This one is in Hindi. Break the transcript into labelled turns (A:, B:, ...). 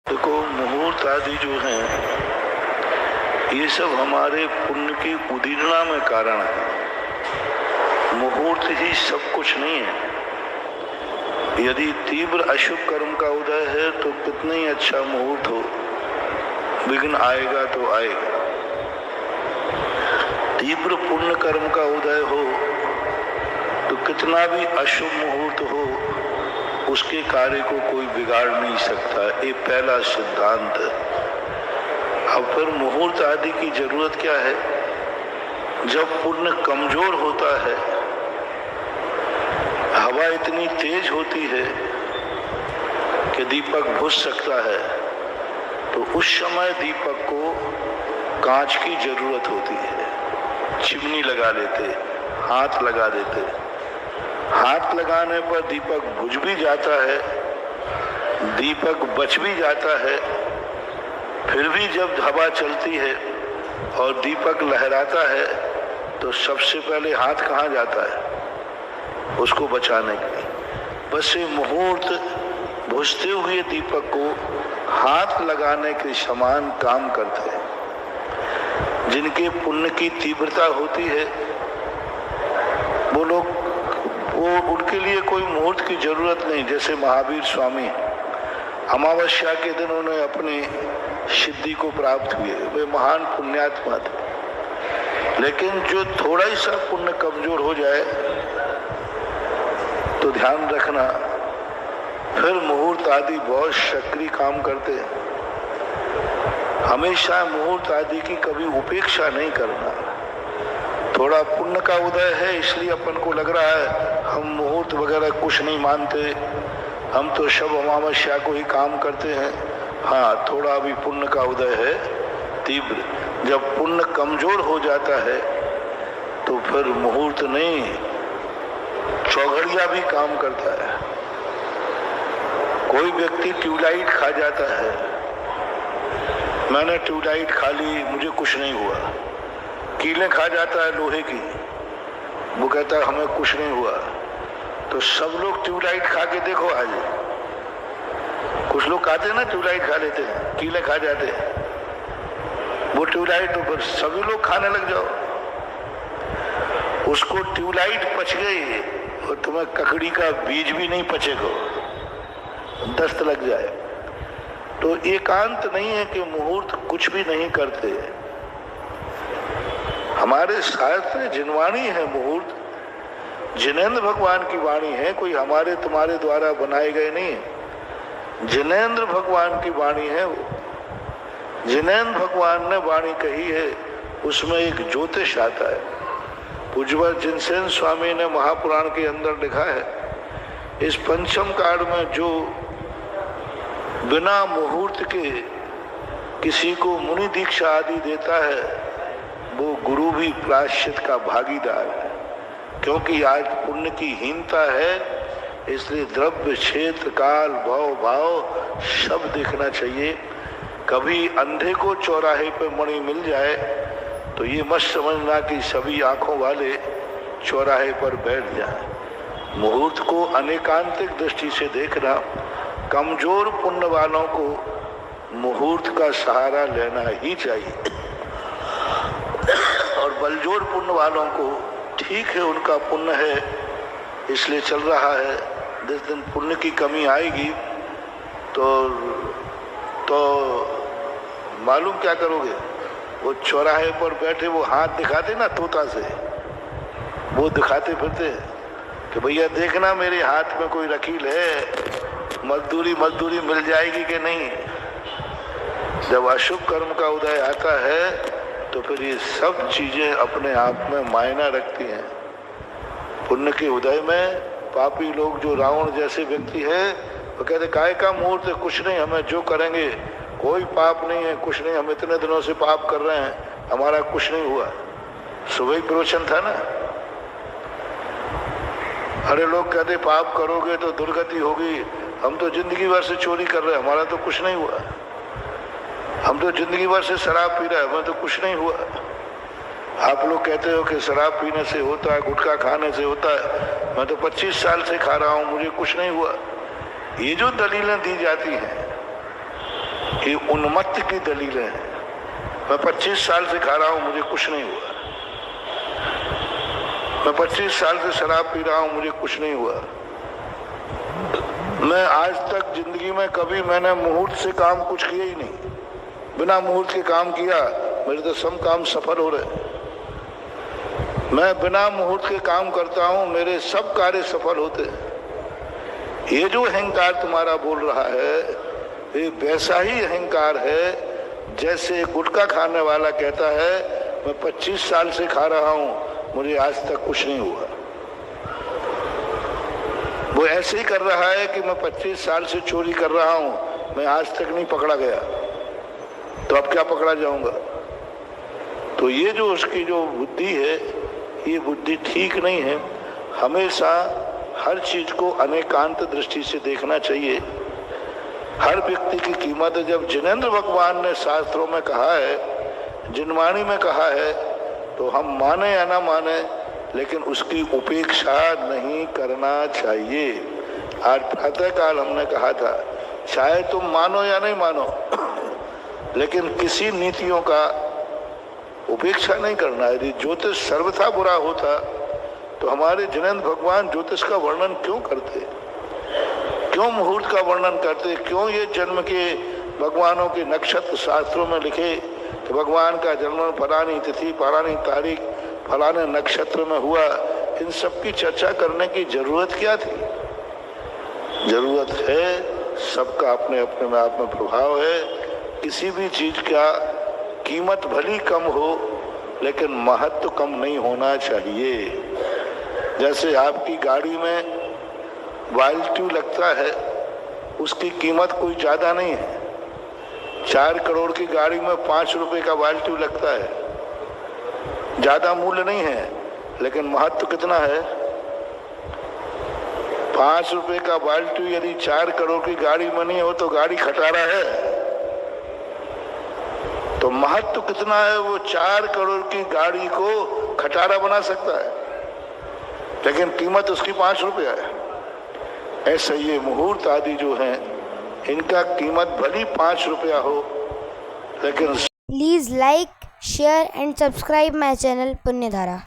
A: देखो, मुहूर्त आदि जो हैं ये सब हमारे पुण्य की उदीरना में कारण है। मुहूर्त ही सब कुछ नहीं है। यदि तीव्र अशुभ कर्म का उदय है तो कितना ही अच्छा मुहूर्त हो, विघ्न आएगा तो आएगा। तीव्र पुण्य कर्म का उदय हो तो कितना भी अशुभ मुहूर्त हो, उसके कार्य को कोई बिगाड़ नहीं सकता। ये पहला सिद्धांत है। अब फिर मुहूर्त आदि की जरूरत क्या है? जब पुण्य कमजोर होता है, हवा इतनी तेज होती है कि दीपक बुझ सकता है, तो उस समय दीपक को कांच की जरूरत होती है। चिमनी लगा लेते, हाथ लगा देते। हाथ लगाने पर दीपक बुझ भी जाता है, दीपक बच भी जाता है। फिर भी जब हवा चलती है और दीपक लहराता है तो सबसे पहले हाथ कहाँ जाता है? उसको बचाने के लिए। बस ये मुहूर्त बुझते हुए दीपक को हाथ लगाने के समान काम करते हैं। जिनके पुण्य की तीव्रता होती है वो लोग, उनके लिए कोई मुहूर्त की जरूरत नहीं। जैसे महावीर स्वामी अमावस्या के दिन उन्हें अपनी सिद्धि को प्राप्त हुए, वे महान पुण्यात्मा थे। लेकिन जो थोड़ा ही सा पुण्य कमजोर हो जाए तो ध्यान रखना, फिर मुहूर्त आदि बहुत सक्रिय काम करते हैं। हमेशा मुहूर्त आदि की कभी उपेक्षा नहीं करना। थोड़ा पुण्य का उदय है इसलिए अपन को लग रहा है हम मुहूर्त वगैरह कुछ नहीं मानते, हम तो शब अमावस्या को ही काम करते हैं। हाँ, थोड़ा अभी पुण्य का उदय है तीव्र। जब पुण्य कमजोर हो जाता है तो फिर मुहूर्त नहीं, चौघड़िया भी काम करता है। कोई व्यक्ति ट्यूबलाइट खा जाता है, मैंने ट्यूबलाइट खा ली, मुझे कुछ नहीं हुआ। कीलें खा जाता है लोहे की, वो कहता है हमें कुछ नहीं हुआ। तो सब लोग ट्यूबलाइट खा के देखो आज, कुछ लोग खाते हैं ना, ट्यूबलाइट खा लेते हैं, कीले खा जाते हैं। वो ट्यूबलाइट तो फिर सभी लोग खाने लग जाओ। उसको ट्यूबलाइट पच गई और तुम्हें ककड़ी का बीज भी नहीं पचेगा, दस्त लग जाए। तो एकांत नहीं है कि मुहूर्त कुछ भी नहीं करते। हमारे शास्त्र जिनवाणी है मुहूर्त, जिनेंद्र भगवान की वाणी है, कोई हमारे तुम्हारे द्वारा बनाए गए नहीं। जिनेंद्र भगवान की वाणी है वो। जिनेंद्र भगवान ने वाणी कही है, उसमें एक ज्योतिष आता है। पूज्यवर जिनसेन स्वामी ने महापुराण के अंदर लिखा है, इस पंचम काल में जो बिना मुहूर्त के किसी को मुनि दीक्षा आदि देता है वो गुरु भी प्रायश्चित का भागीदार है। क्योंकि आज पुण्य की हीनता है, इसलिए द्रव्य, क्षेत्र, काल, भाव भाव सब देखना चाहिए। कभी अंधे को चौराहे पे मणि मिल जाए तो ये मत समझना कि सभी आंखों वाले चौराहे पर बैठ जाएं। मुहूर्त को अनेकांतिक दृष्टि से देखना। कमजोर पुण्य वालों को मुहूर्त का सहारा लेना ही चाहिए, और बलजोर पुण्य वालों को ठीक है, उनका पुण्य है इसलिए चल रहा है। जिस दिन पुण्य की कमी आएगी तो मालूम क्या करोगे? वो चौराहे पर बैठे वो हाथ दिखाते ना तोता से, वो दिखाते फिरते कि भैया देखना मेरे हाथ में कोई रकील है, मजदूरी मिल जाएगी कि नहीं। जब अशुभ कर्म का उदय आता है तो फिर ये सब चीजें अपने आप में मायना रखती हैं। पुण्य के उदय में पापी लोग, जो रावण जैसे व्यक्ति है, वो कहते काय का मुहूर्त है, कुछ नहीं, हमें जो करेंगे कोई पाप नहीं है, कुछ नहीं, हम इतने दिनों से पाप कर रहे हैं, हमारा कुछ नहीं हुआ। सुबह ही प्रवचन था ना, अरे लोग कहते पाप करोगे तो दुर्गति होगी, हम तो जिंदगी भर से चोरी कर रहे हैं, हमारा तो कुछ नहीं हुआ। हम तो जिंदगी भर से शराब पी रहे हैं, हमें तो कुछ नहीं हुआ। आप लोग कहते हो कि शराब पीने से होता है, गुटखा खाने से होता है, मैं तो 25 साल से खा रहा हूं, मुझे कुछ नहीं हुआ। ये जो दलीलें दी जाती हैं ये उन्मत्त की दलीलें हैं। मैं 25 साल से खा रहा हूं, मुझे कुछ नहीं हुआ। मैं 25 साल से शराब पी रहा हूं, मुझे कुछ नहीं हुआ। मैं आज तक जिंदगी में कभी मैंने मुहूर्त से काम कुछ किया ही नहीं। बिना मुहूर्त के काम किया, मेरे तो सब काम सफल हो रहे। मैं बिना मुहूर्त के काम करता हूं, मेरे सब कार्य सफल होते हैं। ये जो अहंकार तुम्हारा बोल रहा है, ये वैसा ही अहंकार है जैसे गुटखा खाने वाला कहता है मैं 25 साल से खा रहा हूं, मुझे आज तक कुछ नहीं हुआ। वो ऐसे ही कर रहा है कि मैं 25 साल से चोरी कर रहा हूं, मैं आज तक नहीं पकड़ा गया, तो अब क्या पकड़ा जाऊंगा। तो ये जो उसकी जो बुद्धि है, ये बुद्धि ठीक नहीं है। हमेशा हर चीज को अनेकांत दृष्टि से देखना चाहिए। हर व्यक्ति की कीमत है। जब जिनेंद्र भगवान ने शास्त्रों में कहा है, जिनवाणी में कहा है, तो हम माने या ना माने, लेकिन उसकी उपेक्षा नहीं करना चाहिए। आज प्रातःकाल हमने कहा था, चाहे तुम मानो या नहीं मानो, लेकिन किसी नीतियों का उपेक्षा नहीं करना है। यदि ज्योतिष सर्वथा बुरा होता तो हमारे जिनेंद्र भगवान ज्योतिष का वर्णन क्यों करते, क्यों मुहूर्त का वर्णन करते, क्यों ये जन्म के भगवानों के नक्षत्र शास्त्रों में लिखे कि भगवान का जन्म फलानी तिथि, फलानी तारीख, फलाने नक्षत्र में हुआ। इन सब की चर्चा करने की जरूरत क्या थी। जरूरत है, सबका अपने अपने में आप में प्रभाव है। किसी भी चीज का कीमत भली कम हो, लेकिन महत्व कम नहीं होना चाहिए। जैसे आपकी गाड़ी में वाइल ट्यूब लगता है, उसकी कीमत कोई ज्यादा नहीं है। 4 करोड़ की गाड़ी में 5 रुपए का वाइल ट्यूब लगता है, ज्यादा मूल्य नहीं है, लेकिन महत्व कितना है। 5 रुपए का वाइल ट्यूब यदि 4 करोड़ की गाड़ी में नहीं हो तो गाड़ी खटारा है। तो महत्व कितना है, वो 4 करोड़ की गाड़ी को खटारा बना सकता है, लेकिन कीमत उसकी 5 रुपया है। ऐसे ये मुहूर्त आदि जो हैं, इनका कीमत भली 5 रुपया हो, लेकिन
B: please like, share and subscribe my channel पुण्यधारा।